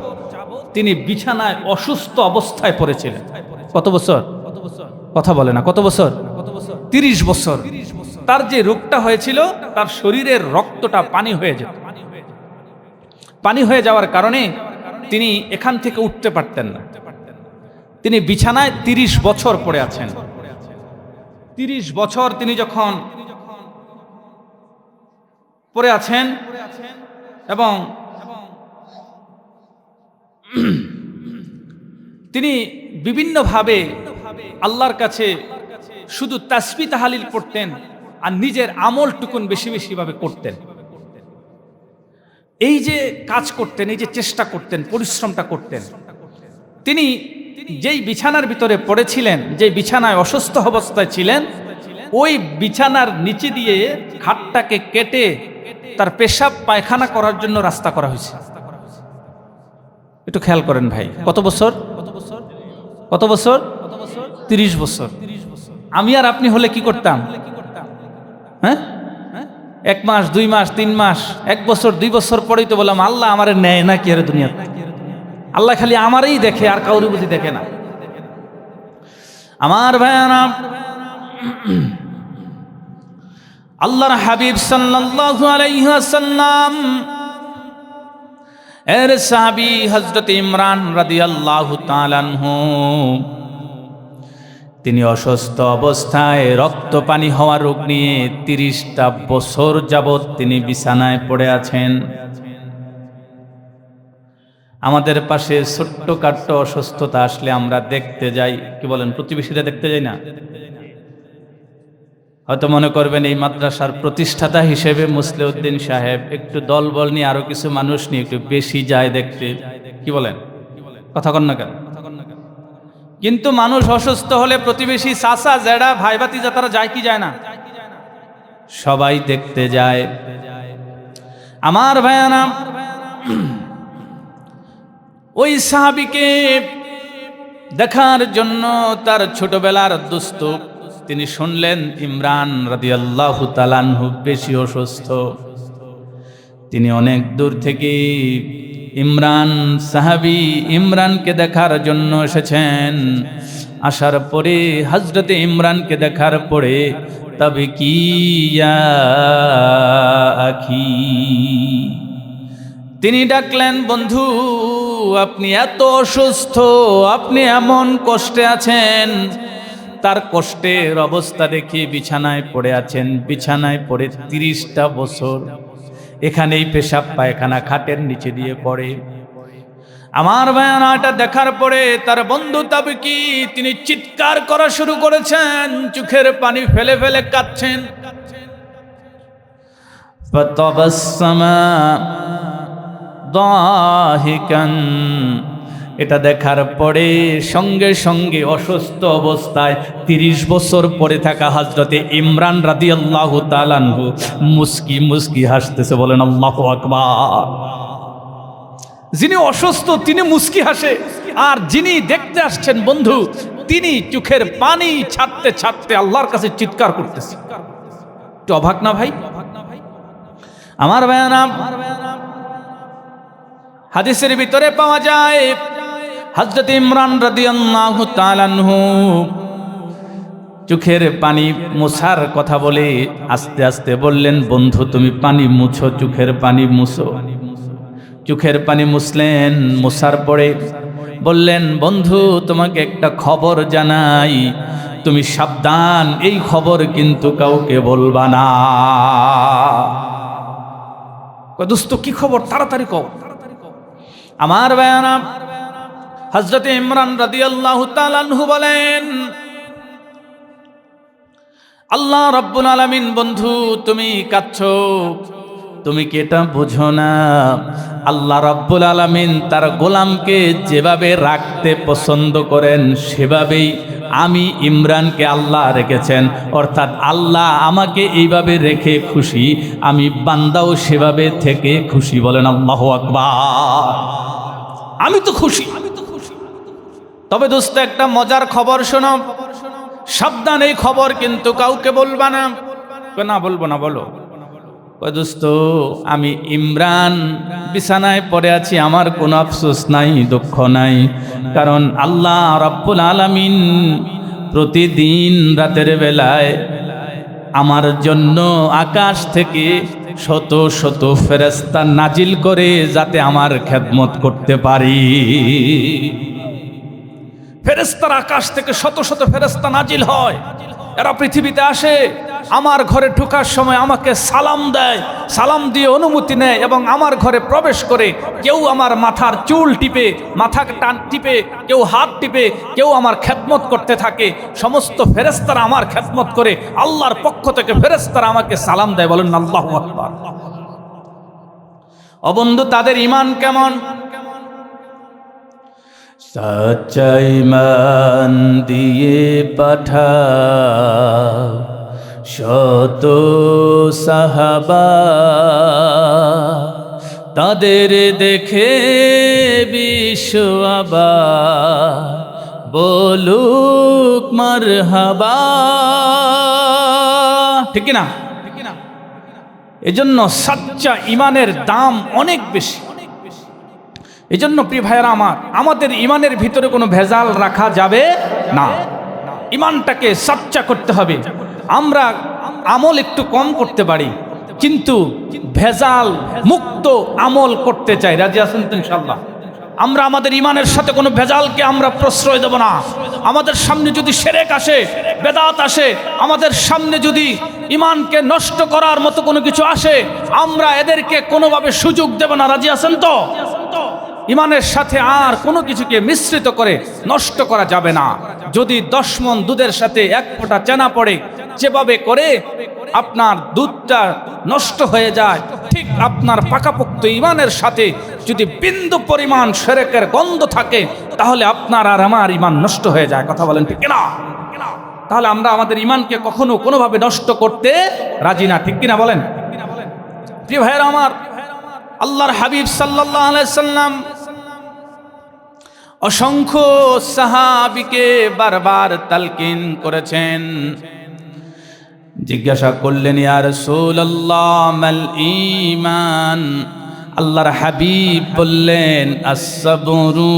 তিনি বিছানায় অসুস্থ অবস্থায় পড়েছিলেন। কত বছর? কথা বলে না, কত বছর? 30 বছর। তার যে রোগটা হয়েছিল, তার শরীরের রক্তটা পানি হয়ে যেত। পানি হয়ে যাওয়ার কারণে তিনি এখান থেকে উঠতে পারতেন না। তিনি বিছানায় 30 বছর পড়ে আছেন। 30 বছর তিনি যখন পড়ে আছেন এবং তিনি বিভিন্নভাবে আল্লাহর কাছে শুধু তাসবিহ তাহলিল পড়তেন আর নিজের আমলটুকুন বেশি বেশি ভাবে করতেন। এই যে কাজ করতেন, এই যে চেষ্টা করতেন, পরিশ্রমটা করতেন, তিনি যেই বিছানার ভিতরে পড়েছিলেন, যে বিছানায় অসুস্থ অবস্থায় ছিলেন, ওই বিছানার নিচে দিয়ে খাটটাকে কেটে তার পেশাব পায়খানা করার জন্য রাস্তা করা হয়েছে। একটু খেয়াল করেন ভাই, কত বছর? কত বছর? 30 বছর। আমি আর আপনি হলে কি করতাম? হ্যাঁ, 1 মাস, 2 মাস, 3 মাস, 1 বছর, 2 বছর পরেই তো বললাম, আল্লাহ আমারে নেয় না কি আরে দুনিয়াতে? আল্লাহ খালি আমারই দেখে, আর কাউরি বুঝি দেখে না। আমার ভাইয়ারা, আল্লাহর হাবিব সাল্লাল্লাহু আলাইহি ওয়াসাল্লাম এর সাহাবী হযরত ইমরান রাদিয়াল্লাহু তাআলা আনহু, তিনি অসুস্থ অবস্থায় রক্ত পানি হওয়া রোগ নিয়ে 30টা বছর যাবত তিনি বিছানায় পড়ে আছেন। আমাদের পাশে ছোট্টখাট্ট অসুস্থতা আসলে আমরা দেখতে যাই, কি বলেন? প্রতিবেশীরা দেখতে যাই না? হয়তো মনে করবেন এই মাদ্রাসার প্রতিষ্ঠাতা হিসেবে মুসলিউদ্দিন সাহেব একটু দলবল নিয়ে, আরো কিছু মানুষ নিয়ে একটু বেশি যায় দেখতে, কি বলেন? কথা কন না কেন? কিন্তু মানুষ অসুস্থ হলে প্রতিবেশী, চাচা, জেঠা, ভাই ভাতিজা, তারা যায় কি যায় না? সবাই দেখতে যায়। আমার ভাইয়ারা, ওই সাহাবীকে দেখার জন্য তার ছোটবেলার দোস্ত তিনি শুনলেন ইমরান রাদিয়াল্লাহু তাআলা আনহু বেশি অসুস্থ। তিনি অনেক দূর থেকে ইমরান সাহাবী ইমরানকে দেখার জন্য এসেছেন। আসার পরে হযরতে ইমরানকে দেখার পরে তবে কি ইয়া আখি, তিনি ডাকলেন, বন্ধু আপনি এত অসুস্থ, আপনি এমন কষ্টে আছেন। তার কষ্টের অবস্থা দেখে বিছানায় পড়ে আছেন, বিছানায় পড়ে 30টা বছর এখানেই পেশাব পায়খানা খাটের নিচে দিয়ে পড়ে। আমার ভাইয়ারা, এটা দেখার পরে তার বন্ধু তাবকি তিনি চিৎকার করা শুরু করেছেন, চোখের পানি ফেলে ফেলে কাঁদছেন। ফাতাবাসসামা দাহিকান, এটা দেখার পরে সঙ্গে সঙ্গে অসুস্থ অবস্থায় 30 বছর পরে থাকা হযরতে ইমরান রাদিয়াল্লাহু তাআলা আনহু মুস্কি মুস্কি হাসতেছে। বলেন আল্লাহু আকবার। যিনি অসুস্থ তিনি মুস্কি হাসে, আর যিনি দেখতে আসছেন বন্ধু তিনি চোখের পানি ছাড়তে ছাড়তে আল্লাহর কাছে চিৎকার করতেছে। একটু অবাক না ভাই? আমার ভাইয়ারা, হাদিসের ভিতরে পাওয়া যায় হযরত ইমরান রাদিয়াল্লাহু তাআলা আনহু চোখের পানি মোছার কথা বলে আস্তে আস্তে বললেন, বন্ধু তুমি পানি মুছো, চোখের পানি মুছো। চোখের পানি মুছলেন, মোছার পরে বললেন, বন্ধু তোমাকে একটা খবর জানাই, তুমি সাবধান, এই খবর কিন্তু কাউকে বলবা না। দোস্ত কি খবর, তাড়াতাড়ি কও। আমার ভাইয়ারা, হযরত ইমরান রাদিয়াল্লাহু তাআলা আনহু বলেন, আল্লাহ রাব্বুল আলামিন, বন্ধু তুমি কাঁদছো, তুমি কি এটা বুঝো না? আল্লাহ রাব্বুল আলামিন তার গোলামকে যেভাবে রাখতে পছন্দ করেন সেভাবেই আমি ইমরানকে আল্লাহ রেখেছেন। অর্থাৎ আল্লাহ আমাকে এইভাবে রেখে খুশি, আমি বান্দাও সেভাবে থেকে খুশি। বলেন আল্লাহু আকবার। আমি তো খুশি। তবে দোস্ত একটা মজার খবর শোনো, সাবধান, এই খবর কিন্তু কাউকে বলবা না। না বলবো না, বলো। দোস্ত আমি ইমরান বিছানায় পড়ে আছি, আমার কোনো আফসোস নাই, দুঃখ নাই, কারণ আল্লাহ রাব্বুল আলামিন প্রতিদিন রাতের বেলায় আমার জন্য আকাশ থেকে শত শত ফেরেশতা নাজিল করে যাতে আমার খেদমত করতে পারি। ফেরেশতার আকাশ থেকে শত শত ফেরেশতা নাজিল হয়, এরা পৃথিবীতে আসে, আমার ঘরে ঢোকার সময় আমাকে সালাম দেয়, সালাম দিয়ে অনুমতি নেয় এবং আমার ঘরে প্রবেশ করে কেউ আমার মাথার চুল টিপে, মাথাকে টান টিপে, কেউ হাত টিপে, কেউ আমার খেদমত করতে থাকে। সমস্ত ফেরেশতারা আমার খেদমত করে, আল্লাহর পক্ষ থেকে ফেরেশতারা আমাকে সালাম দেয়। বলেন আল্লাহু আকবার। ও বন্ধু, তাদের ঈমান কেমন? সচ্চা ঈমান দিয়ে পাঠাও শত সাহাবা, তাদের দেখে বিশ্ব আবার বলুক মারহাবা। ঠিক না? এজন্য সচ্চা ঈমানের দাম অনেক বেশি। এজন্য প্রিয় ভাইয়েরা আমার, আমাদের ঈমানের ভিতরে কোনো ভেজাল রাখা যাবে না। ঈমানটাকে সচ্চা করতে হবে। আমরা আমল একটু কম করতে পারি, কিন্তু ভেজাল মুক্ত আমল করতে চাই। রাজি আছেন তো ইনশাআল্লাহ? আমরা আমাদের ঈমানের সাথে কোনো ভেজালকে আমরা প্রশ্রয় দেব না। আমাদের সামনে যদি শিরক আসে, বেদাত আসে, আমাদের সামনে যদি ঈমানকে নষ্ট করার মতো কোনো কিছু আসে, আমরা এদেরকে কোনোভাবে সুযোগ দেব না। রাজি আছেন তো? ঈমানের সাথে আর কোনো কিছুকে মিশ্রিত করে নষ্ট করা যাবে না। যদি 10 মণ দুধের সাথে 1 ফোঁটা চেনা পড়ে, যেভাবে করে আপনার দুধটা নষ্ট হয়ে যায়, ঠিক আপনার পাকাপোক্ত ঈমানের সাথে যদি বিন্দু পরিমাণ শিরকের গন্ধ থাকে, তাহলে আপনার আর আমার ঈমান নষ্ট হয়ে যায়। কথা বলেন ঠিক না? তাহলে আমরা আমাদের ঈমানকে কখনো কোনোভাবে নষ্ট করতে রাজি না। ঠিক কিনা বলেন? প্রিয় ভাইয়েরা আমার, আল্লাহর হাবিব সাল্লাল্লাহু আলাইহি সাল্লাম অসংখ্য সাহাবীকে বারবার তালকিন করেছেন। জিজ্ঞাসা করলেন, ইয়া রাসূলুল্লাহ মাল ঈমান? আল্লাহর হাবিব বললেন, আস-সাবরু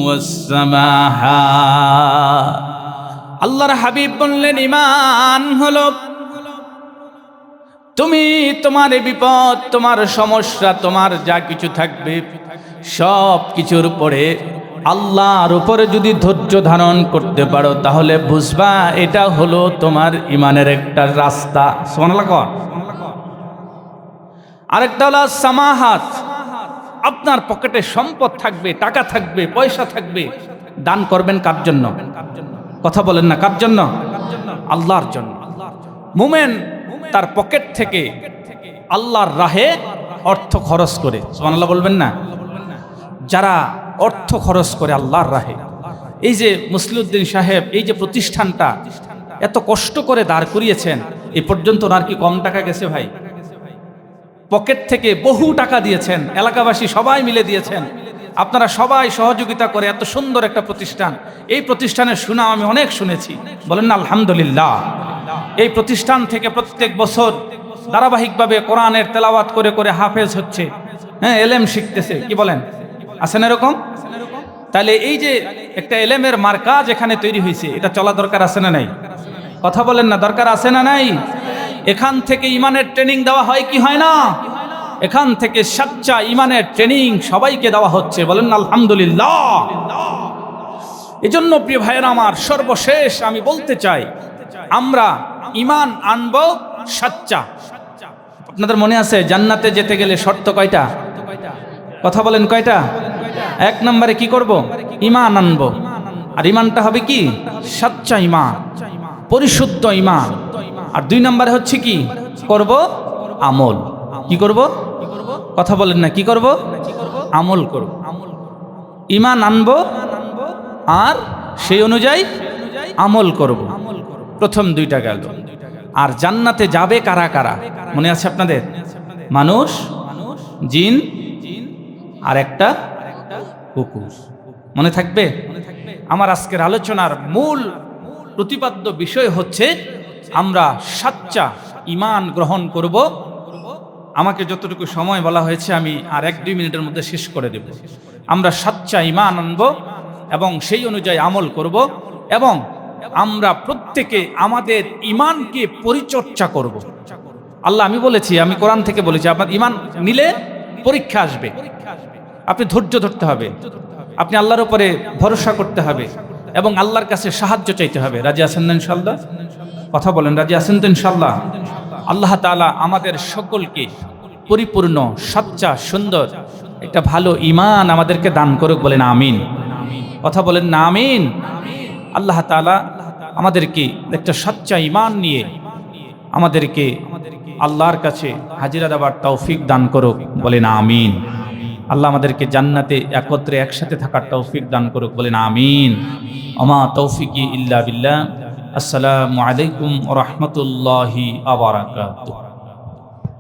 ওয়াস-সামাহা। আল্লাহর হাবিব বললেন, ঈমান হলো তুমি তোমার বিপদ, তোমার সমস্যা, তোমার যা কিছু থাকবে সব কিছুর উপরে আল্লাহর উপরে যদি ধৈর্য ধারণ করতে পারো, তাহলে বুঝবা এটা হলো তোমার ঈমানের একটা রাস্তা। সুবহানাল্লাহ। আরেকটা হলো সামাহাত, আপনার পকেটে সম্পদ থাকবে, টাকা থাকবে, পয়সা থাকবে, দান করবেন কার জন্য? কথা বলেন না, কার জন্য? আল্লাহর জন্য। মুমিন তার পকেট থেকে আল্লাহর রাহে অর্থ খরচ করে, সুবহানাল্লাহ বলবেন না? যারা অর্থ খরচ করে আল্লাহর রাহে, এই যে মুসলিউদ্দিন সাহেব এই যে প্রতিষ্ঠানটা এত কষ্ট করে দাঁড় করিয়েছেন, এ পর্যন্ত ওনার কি কম টাকা গেছে ভাই? পকেট থেকে বহু টাকা দিয়েছেন, এলাকাবাসী সবাই মিলে দিয়েছেন, আপনারা সবাই সহযোগিতা করে এত সুন্দর একটা প্রতিষ্ঠান। এই প্রতিষ্ঠানের সুনাম আমি অনেক শুনেছি, বলেন না আলহামদুলিল্লাহ। এই প্রতিষ্ঠান থেকে প্রত্যেক বছর ধারাবাহিকভাবে কোরআনের তেলাওয়াত করে করে হাফেজ হচ্ছে, হ্যাঁ, এলেম শিখতেছে, কি বলেন, আছেন এরকম? তাহলে এই যে একটা এলেমের মার্কাজ এখানে তৈরি হয়েছে, এটা চলা দরকার আছে না নাই? কথা বলেন না, দরকার আছে না নাই? এখান থেকে ইমানের ট্রেনিং দেওয়া হয় কি হয় না? এখান থেকে সচ্চা ইমানের ট্রেনিং সবাইকে দেওয়া হচ্ছে, বলেন না আলহামদুলিল্লাহ। এজন্য প্রিয় ভাইয়েরা আমার, সর্বশেষ আমি বলতে চাই, আমরা ইমান আনবো সচ্চা। আপনাদের মনে আছে জান্নাতে যেতে গেলে শর্ত কয়টা? কথা বলেন কয়টা? এক নম্বরে কি করব? ইমান আনবো। আর ইমানটা হবে কি? সচ্চা ইমান, পরিশুদ্ধ ইমান। আর দুই নম্বরে হচ্ছে কি করব? আমল। কি করব? কথা বলেন না, কি করব? আমল করব। ইমান আনবো আর সেই অনুযায়ী আমল করব। প্রথম দুইটা গেল। আর জান্নাতে যাবে কারা কারা মনে আছে আপনাদের? মানুষ, জিন আর একটা কুকুর। মনে থাকবে? আমার আজকের আলোচনার মূল প্রতিপাদ্য বিষয় হচ্ছে আমরা সচ্চা ঈমান গ্রহণ করব। আমাকে যতটুকু সময় বলা হয়েছে আমি আর 1-2 মিনিটের মধ্যে শেষ করে দেব। আমরা সচ্চা ঈমান আনব এবং সেই অনুযায়ী আমল করব, এবং আমরা প্রত্যেকে আমাদের ঈমানকে পরিচর্যা করব। আল্লাহ, আমি বলেছি, আমি কোরআন থেকে বলেছি, আপনার ঈমান নিলে পরীক্ষা আসবে, আপনি ধৈর্য ধরতে হবে, আপনি আল্লাহর উপরে ভরসা করতে হবে এবং আল্লাহর কাছে সাহায্য চাইতে হবে। রাজি আছেন না ইনশাআল্লাহ? কথা বলেন, রাজি আছেন তো ইনশাআল্লাহ? আল্লাহ তাআলা আমাদের সকলকে পরিপূর্ণ সচ্চা সুন্দর একটা ভালো ঈমান আমাদেরকে দান করুক, বলেন আমিন। কথা বলেন না আমিন। আল্লাহ তাআলা আমাদেরকে একটা সচ্চা ঈমান নিয়ে আমাদেরকে আল্লাহর কাছে হাজিরা দেওয়ার তৌফিক দান করুক, বলেন আমিন। আল্লাহ আমাদেরকে জান্নাতে একত্রে একসাথে থাকার তৌফিক দান করুক, বলেন আমিন। ওমা তৌফিকি ইল্লা বিল্লাহ। আসসালামু আলাইকুম ওয়া রাহমাতুল্লাহি ওয়া বারাকাতুহু।